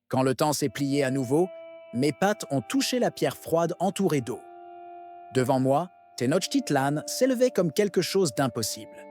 Quand le temps s'est plié à nouveau, mes pattes ont touché la pierre froide entourée d'eau. Devant moi, Tenochtitlan s'élevait comme quelque chose d'impossible.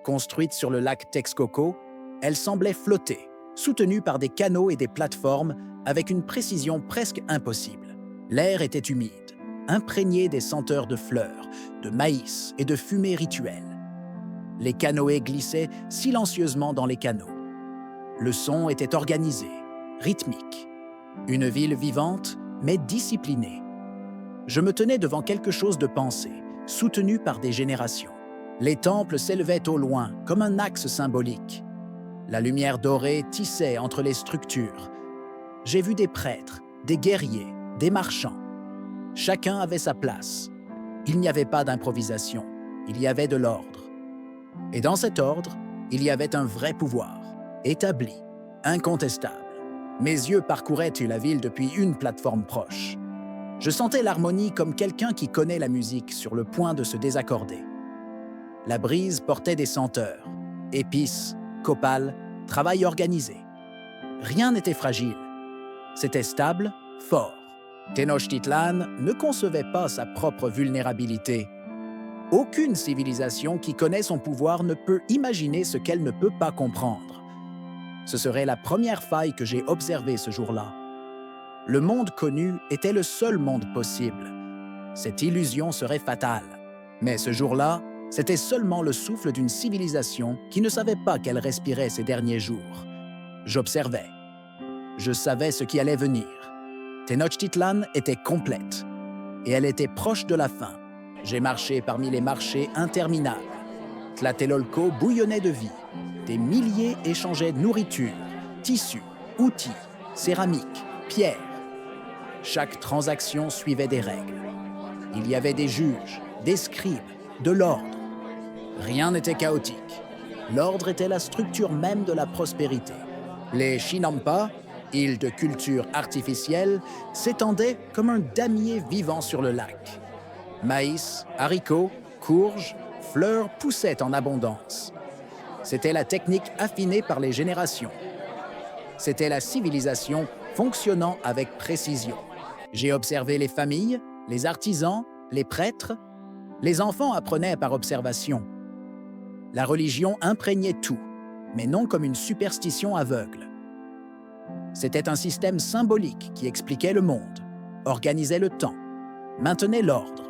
Construite sur le lac Texcoco, elle semblait flotter, soutenue par des canaux et des plateformes avec une précision presque impossible. L'air était humide, imprégné des senteurs de fleurs, de maïs et de fumée rituelle. Les canoës glissaient silencieusement dans les canaux. Le son était organisé, rythmique. Une ville vivante, mais disciplinée. Je me tenais devant quelque chose de pensé, soutenu par des générations. Les temples s'élevaient au loin, comme un axe symbolique. La lumière dorée tissait entre les structures. J'ai vu des prêtres, des guerriers, des marchands. Chacun avait sa place. Il n'y avait pas d'improvisation, il y avait de l'ordre. Et dans cet ordre, il y avait un vrai pouvoir, établi, incontestable. Mes yeux parcouraient la ville depuis une plateforme proche. Je sentais l'harmonie comme quelqu'un qui connaît la musique sur le point de se désaccorder. La brise portait des senteurs, épices, copal, travail organisé. Rien n'était fragile. C'était stable, fort. Tenochtitlan ne concevait pas sa propre vulnérabilité. Aucune civilisation qui connaît son pouvoir ne peut imaginer ce qu'elle ne peut pas comprendre. Ce serait la première faille que j'ai observée ce jour-là. Le monde connu était le seul monde possible. Cette illusion serait fatale. Mais ce jour-là, c'était seulement le souffle d'une civilisation qui ne savait pas qu'elle respirait ces derniers jours. J'observais. Je savais ce qui allait venir. Tenochtitlan était complète. Et elle était proche de la fin. J'ai marché parmi les marchés interminables. Tlatelolco bouillonnait de vie. Des milliers échangeaient nourriture, tissus, outils, céramique, pierres. Chaque transaction suivait des règles. Il y avait des juges, des scribes, de l'ordre. Rien n'était chaotique. L'ordre était la structure même de la prospérité. Les Chinampas, îles de culture artificielle, s'étendaient comme un damier vivant sur le lac. Maïs, haricots, courges, fleurs poussaient en abondance. C'était la technique affinée par les générations. C'était la civilisation fonctionnant avec précision. J'ai observé les familles, les artisans, les prêtres. Les enfants apprenaient par observation. La religion imprégnait tout, mais non comme une superstition aveugle. C'était un système symbolique qui expliquait le monde, organisait le temps, maintenait l'ordre.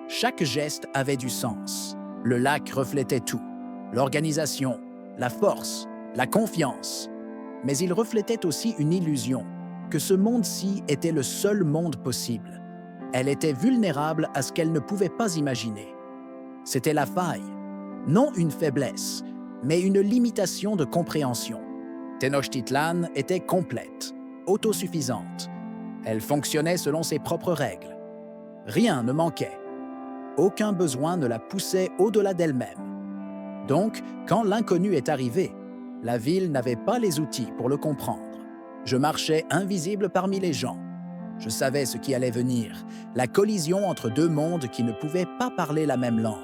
Chaque geste avait du sens. Le lac reflétait tout. L'organisation, la force, la confiance. Mais il reflétait aussi une illusion, que ce monde-ci était le seul monde possible. Elle était vulnérable à ce qu'elle ne pouvait pas imaginer. C'était la faille, non une faiblesse, mais une limitation de compréhension. Tenochtitlan était complète, autosuffisante. Elle fonctionnait selon ses propres règles. Rien ne manquait. Aucun besoin ne la poussait au-delà d'elle-même. Donc, quand l'inconnu est arrivé, la ville n'avait pas les outils pour le comprendre. Je marchais invisible parmi les gens. Je savais ce qui allait venir, la collision entre deux mondes qui ne pouvaient pas parler la même langue.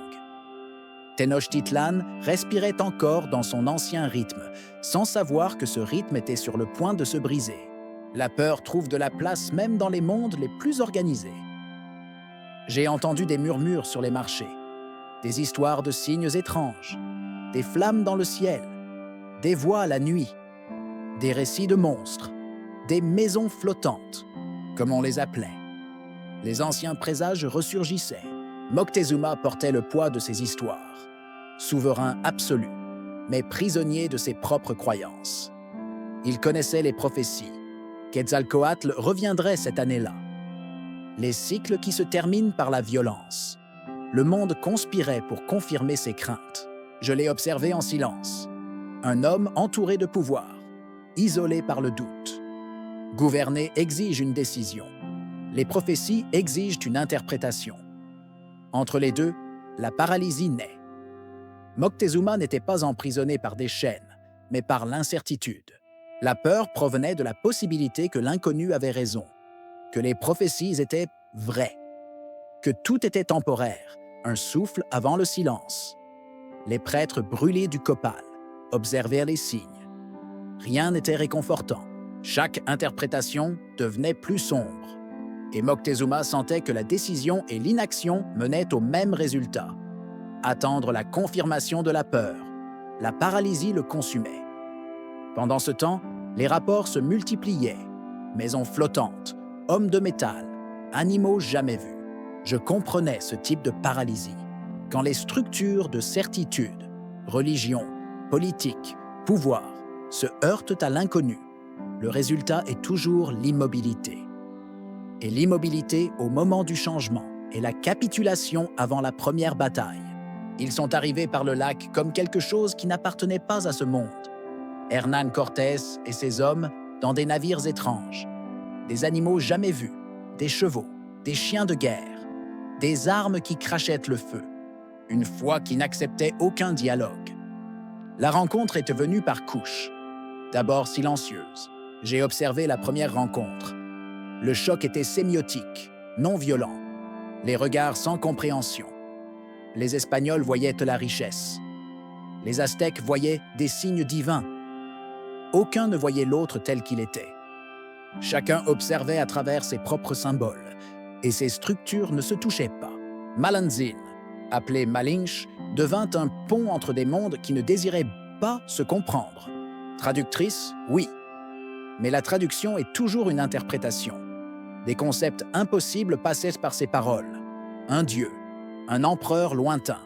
Tenochtitlan respirait encore dans son ancien rythme, sans savoir que ce rythme était sur le point de se briser. La peur trouve de la place même dans les mondes les plus organisés. J'ai entendu des murmures sur les marchés, des histoires de signes étranges, des flammes dans le ciel, des voix la nuit, des récits de monstres, des maisons flottantes, comme on les appelait. Les anciens présages ressurgissaient. Moctezuma portait le poids de ces histoires. Souverain absolu, mais prisonnier de ses propres croyances. Il connaissait les prophéties. Quetzalcoatl reviendrait cette année-là. Les cycles qui se terminent par la violence. Le monde conspirait pour confirmer ses craintes. Je l'ai observé en silence. Un homme entouré de pouvoir, isolé par le doute. Gouverner exige une décision. Les prophéties exigent une interprétation. Entre les deux, la paralysie naît. Moctezuma n'était pas emprisonné par des chaînes, mais par l'incertitude. La peur provenait de la possibilité que l'inconnu avait raison, que les prophéties étaient vraies, que tout était temporaire, un souffle avant le silence. Les prêtres brûlés du copal observèrent les signes. Rien n'était réconfortant. Chaque interprétation devenait plus sombre, et Moctezuma sentait que la décision et l'inaction menaient au même résultat. Attendre la confirmation de la peur. La paralysie le consumait. Pendant ce temps, les rapports se multipliaient. Maisons flottantes, hommes de métal, animaux jamais vus. Je comprenais ce type de paralysie. Quand les structures de certitude, religion, politique, pouvoir, se heurtent à l'inconnu, le résultat est toujours l'immobilité. Et l'immobilité au moment du changement est la capitulation avant la première bataille. Ils sont arrivés par le lac comme quelque chose qui n'appartenait pas à ce monde. Hernán Cortés et ses hommes dans des navires étranges, des animaux jamais vus, des chevaux, des chiens de guerre, des armes qui crachaient le feu, une foi qui n'acceptait aucun dialogue. La rencontre était venue par couches, d'abord silencieuse. J'ai observé la première rencontre. Le choc était sémiotique, non violent, les regards sans compréhension. Les Espagnols voyaient la richesse. Les Aztèques voyaient des signes divins. Aucun ne voyait l'autre tel qu'il était. Chacun observait à travers ses propres symboles, et ces structures ne se touchaient pas. Malanzin, appelé Malinche, devint un pont entre des mondes qui ne désiraient pas se comprendre. Traductrice, oui. Mais la traduction est toujours une interprétation. Des concepts impossibles passaient par ces paroles. Un dieu, un empereur lointain,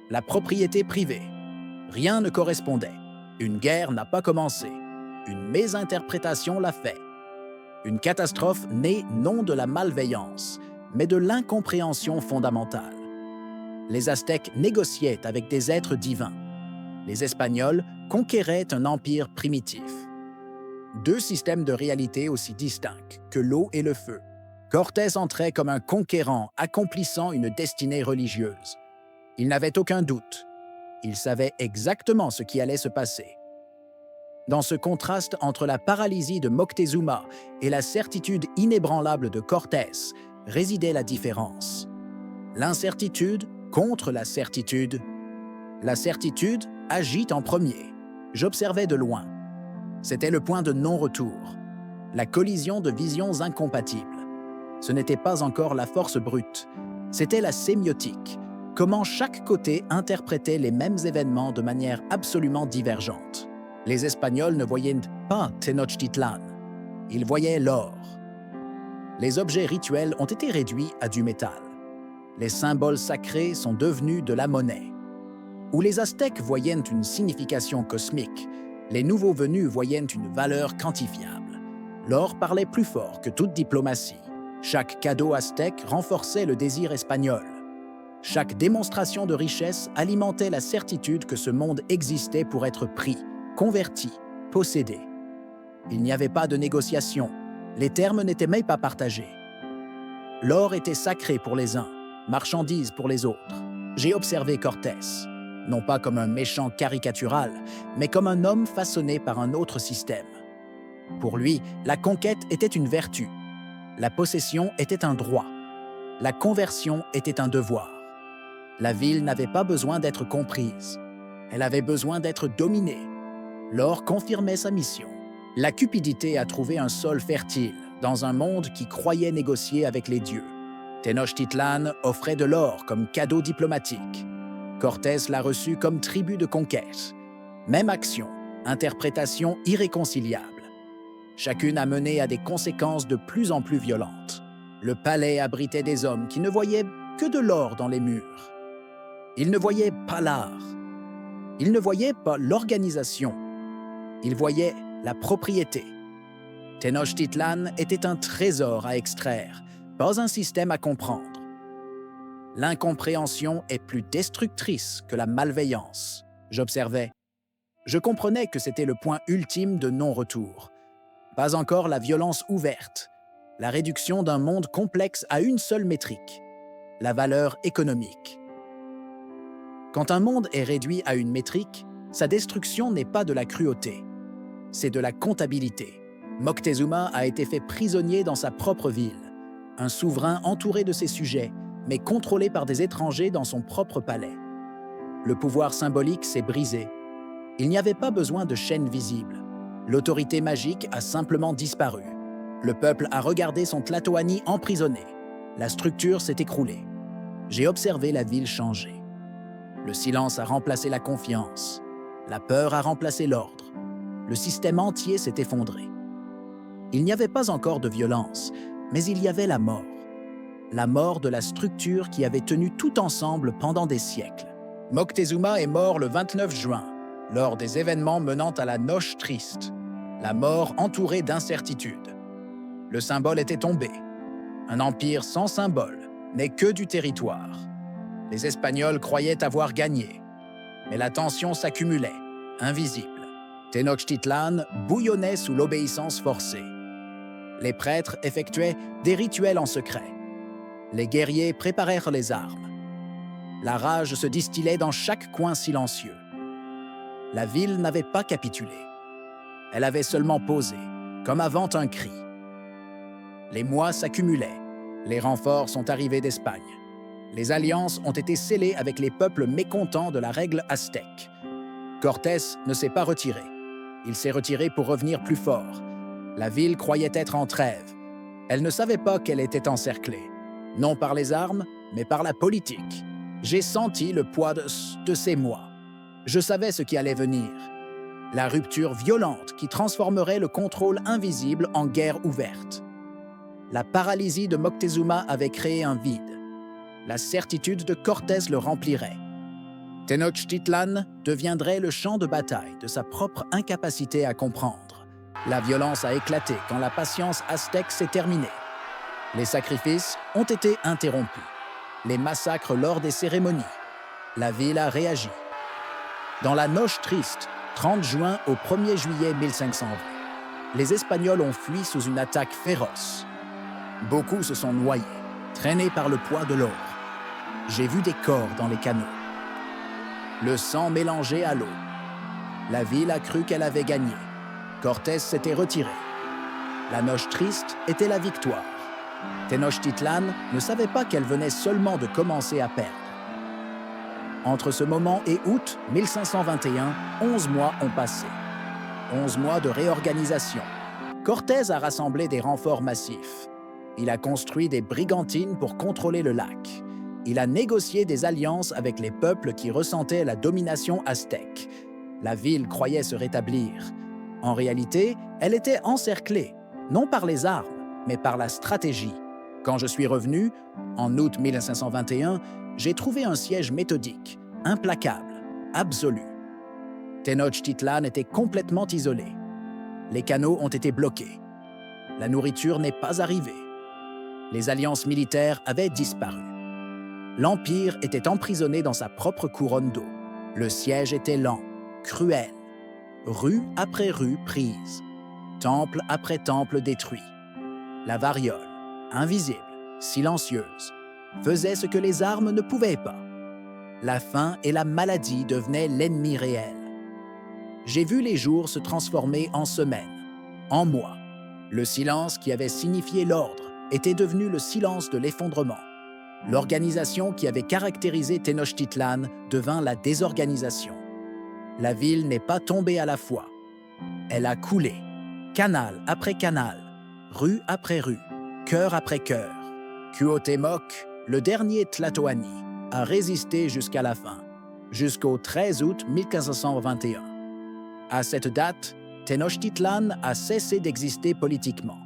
la propriété privée. Rien ne correspondait. Une guerre n'a pas commencé. Une mésinterprétation l'a fait. Une catastrophe née non de la malveillance, mais de l'incompréhension fondamentale. Les Aztèques négociaient avec des êtres divins. Les Espagnols conquéraient un empire primitif. Deux systèmes de réalité aussi distincts que l'eau et le feu. Cortés entrait comme un conquérant accomplissant une destinée religieuse. Il n'avait aucun doute. Il savait exactement ce qui allait se passer. Dans ce contraste entre la paralysie de Moctezuma et la certitude inébranlable de Cortés résidait la différence. L'incertitude contre la certitude. La certitude agit en premier. J'observais de loin. C'était le point de non-retour, la collision de visions incompatibles. Ce n'était pas encore la force brute, c'était la sémiotique, comment chaque côté interprétait les mêmes événements de manière absolument divergente. Les Espagnols ne voyaient pas Tenochtitlan, ils voyaient l'or. Les objets rituels ont été réduits à du métal. Les symboles sacrés sont devenus de la monnaie. Où les Aztèques voyaient une signification cosmique, les nouveaux venus voyaient une valeur quantifiable. L'or parlait plus fort que toute diplomatie. Chaque cadeau aztèque renforçait le désir espagnol. Chaque démonstration de richesse alimentait la certitude que ce monde existait pour être pris, converti, possédé. Il n'y avait pas de négociation. Les termes n'étaient même pas partagés. L'or était sacré pour les uns, marchandise pour les autres. J'ai observé Cortés, non pas comme un méchant caricatural, mais comme un homme façonné par un autre système. Pour lui, la conquête était une vertu. La possession était un droit. La conversion était un devoir. La ville n'avait pas besoin d'être comprise. Elle avait besoin d'être dominée. L'or confirmait sa mission. La cupidité a trouvé un sol fertile dans un monde qui croyait négocier avec les dieux. Tenochtitlan offrait de l'or comme cadeau diplomatique. Cortés l'a reçu comme tribut de conquête. Même action, interprétation irréconciliable. Chacune a mené à des conséquences de plus en plus violentes. Le palais abritait des hommes qui ne voyaient que de l'or dans les murs. Ils ne voyaient pas l'art. Ils ne voyaient pas l'organisation. Ils voyaient la propriété. Tenochtitlan était un trésor à extraire, pas un système à comprendre. L'incompréhension est plus destructrice que la malveillance. J'observais. Je comprenais que c'était le point ultime de non-retour. Pas encore la violence ouverte, la réduction d'un monde complexe à une seule métrique, la valeur économique. Quand un monde est réduit à une métrique, sa destruction n'est pas de la cruauté, c'est de la comptabilité. Moctezuma a été fait prisonnier dans sa propre ville, un souverain entouré de ses sujets, mais contrôlé par des étrangers dans son propre palais. Le pouvoir symbolique s'est brisé. Il n'y avait pas besoin de chaînes visibles. L'autorité magique a simplement disparu. Le peuple a regardé son Tlatoani emprisonné. La structure s'est écroulée. J'ai observé la ville changer. Le silence a remplacé la confiance. La peur a remplacé l'ordre. Le système entier s'est effondré. Il n'y avait pas encore de violence, mais il y avait la mort. La mort de la structure qui avait tenu tout ensemble pendant des siècles. Moctezuma est mort le 29 juin, lors des événements menant à la Noche Triste. La mort entourée d'incertitudes. Le symbole était tombé. Un empire sans symbole n'est que du territoire. Les Espagnols croyaient avoir gagné, mais la tension s'accumulait, invisible. Tenochtitlan bouillonnait sous l'obéissance forcée. Les prêtres effectuaient des rituels en secret. Les guerriers préparèrent les armes. La rage se distillait dans chaque coin silencieux. La ville n'avait pas capitulé. Elle avait seulement posé, comme avant un cri. Les mois s'accumulaient. Les renforts sont arrivés d'Espagne. Les alliances ont été scellées avec les peuples mécontents de la règle aztèque. Cortés ne s'est pas retiré. Il s'est retiré pour revenir plus fort. La ville croyait être en trêve. Elle ne savait pas qu'elle était encerclée. Non par les armes, mais par la politique. J'ai senti le poids de ces mois. Je savais ce qui allait venir. La rupture violente qui transformerait le contrôle invisible en guerre ouverte. La paralysie de Moctezuma avait créé un vide. La certitude de Cortés le remplirait. Tenochtitlan deviendrait le champ de bataille de sa propre incapacité à comprendre. La violence a éclaté quand la patience aztèque s'est terminée. Les sacrifices ont été interrompus. Les massacres lors des cérémonies. La ville a réagi. Dans la Noche Triste, 30 juin au 1er juillet 1520, les Espagnols ont fui sous une attaque féroce. Beaucoup se sont noyés, traînés par le poids de l'or. J'ai vu des corps dans les canaux. Le sang mélangé à l'eau. La ville a cru qu'elle avait gagné. Cortés s'était retiré. La Noche Triste était la victoire. Tenochtitlan ne savait pas qu'elle venait seulement de commencer à perdre. Entre ce moment et août 1521, 11 mois ont passé. 11 mois de réorganisation. Cortés a rassemblé des renforts massifs. Il a construit des brigantines pour contrôler le lac. Il a négocié des alliances avec les peuples qui ressentaient la domination aztèque. La ville croyait se rétablir. En réalité, elle était encerclée, non par les armes, mais par la stratégie. Quand je suis revenu, en août 1521, j'ai trouvé un siège méthodique, implacable, absolu. Tenochtitlan était complètement isolé. Les canaux ont été bloqués. La nourriture n'est pas arrivée. Les alliances militaires avaient disparu. L'Empire était emprisonné dans sa propre couronne d'eau. Le siège était lent, cruel. Rue après rue prise. Temple après temple détruit. La variole, invisible, silencieuse, faisait ce que les armes ne pouvaient pas. La faim et la maladie devenaient l'ennemi réel. J'ai vu les jours se transformer en semaines, en mois. Le silence qui avait signifié l'ordre était devenu le silence de l'effondrement. L'organisation qui avait caractérisé Tenochtitlan devint la désorganisation. La ville n'est pas tombée à la fois. Elle a coulé, canal après canal, rue après rue, cœur après cœur. Cuauhtémoc, le dernier Tlatoani, a résisté jusqu'à la fin, jusqu'au 13 août 1521. À cette date, Tenochtitlan a cessé d'exister politiquement.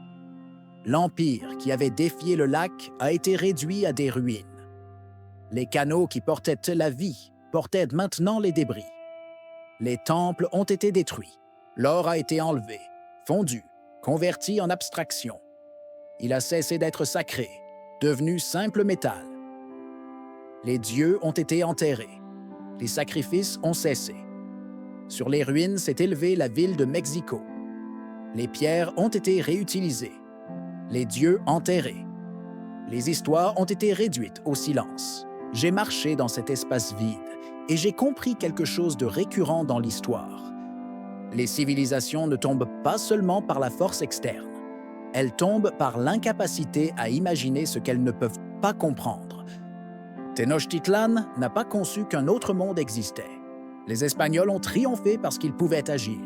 L'empire qui avait défié le lac a été réduit à des ruines. Les canaux qui portaient la vie portaient maintenant les débris. Les temples ont été détruits. L'or a été enlevé, fondu, converti en abstraction. Il a cessé d'être sacré, devenu simple métal. Les dieux ont été enterrés. Les sacrifices ont cessé. Sur les ruines s'est élevée la ville de Mexico. Les pierres ont été réutilisées. Les dieux enterrés. Les histoires ont été réduites au silence. J'ai marché dans cet espace vide et j'ai compris quelque chose de récurrent dans l'histoire. Les civilisations ne tombent pas seulement par la force externe. Elles tombent par l'incapacité à imaginer ce qu'elles ne peuvent pas comprendre. Tenochtitlan n'a pas conçu qu'un autre monde existait. Les Espagnols ont triomphé parce qu'ils pouvaient agir.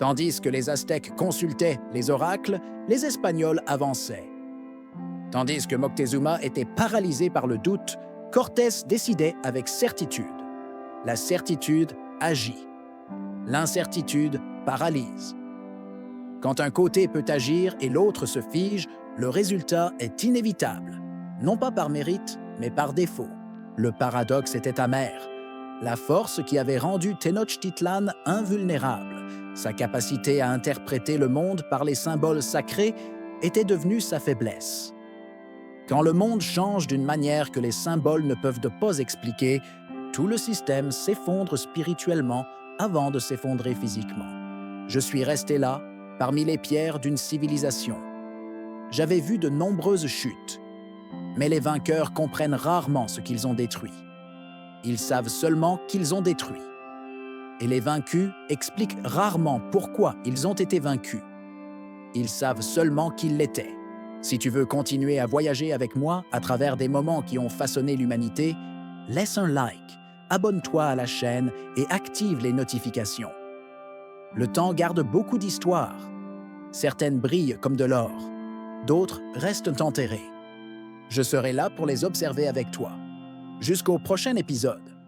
Tandis que les Aztèques consultaient les oracles, les Espagnols avançaient. Tandis que Moctezuma était paralysé par le doute, Cortés décidait avec certitude. La certitude agit. L'incertitude paralyse. Quand un côté peut agir et l'autre se fige, le résultat est inévitable. Non pas par mérite, mais par défaut. Le paradoxe était amer. La force qui avait rendu Tenochtitlan invulnérable, sa capacité à interpréter le monde par les symboles sacrés, était devenue sa faiblesse. Quand le monde change d'une manière que les symboles ne peuvent pas expliquer, tout le système s'effondre spirituellement avant de s'effondrer physiquement. Je suis resté là, parmi les pierres d'une civilisation. J'avais vu de nombreuses chutes, mais les vainqueurs comprennent rarement ce qu'ils ont détruit. Ils savent seulement qu'ils ont détruit. Et les vaincus expliquent rarement pourquoi ils ont été vaincus. Ils savent seulement qu'ils l'étaient. Si tu veux continuer à voyager avec moi à travers des moments qui ont façonné l'humanité, laisse un like, abonne-toi à la chaîne et active les notifications. Le temps garde beaucoup d'histoires. Certaines brillent comme de l'or, d'autres restent enterrées. Je serai là pour les observer avec toi. Jusqu'au prochain épisode.